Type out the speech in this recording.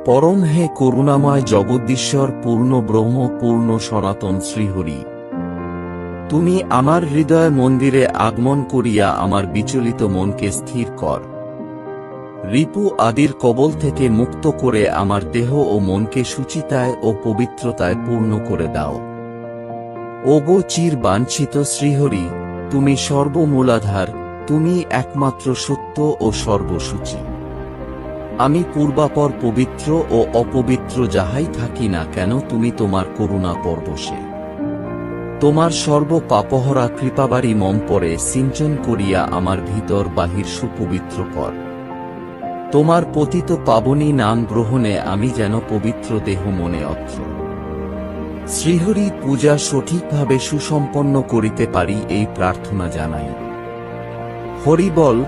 পরম হে করুণাময় জগদীশ্বর পূর্ণ ব্রহ্ম পূর্ণ সনাতন শ্রীহরি, তুমি আমার হৃদয় মন্দিরে আগমন করিয়া আমার বিচলিত মনকে স্থির কর। রিপু আদির কবল থেকে মুক্ত করে আমার দেহ ও মনকে শুচিতায় ও পবিত্রতায় পূর্ণ করে দাও। ওগো চির বাঞ্ছিত শ্রীহরি, তুমি সর্বমূলাধার, তুমি একমাত্র সত্য ও সর্বসূচি। আমি পূর্বাপর পবিত্র ও অপবিত্র যাহাই থাকি না কেন, তুমি তোমার করুণা পরবশে তোমার সর্ব পাপহরা কৃপাবারি মম পরে সিঞ্চন করিয়া আমার ভিতর বাহির সুপবিত্র কর। তোমার পতিত পাবনী নাম গ্রহণে আমি যেন পবিত্র দেহ মনে অত্র। শ্রীহরি পূজা সঠিকভাবে সুসম্পন্ন করিতে পারি এই প্রার্থনা জানাই। হরি বল।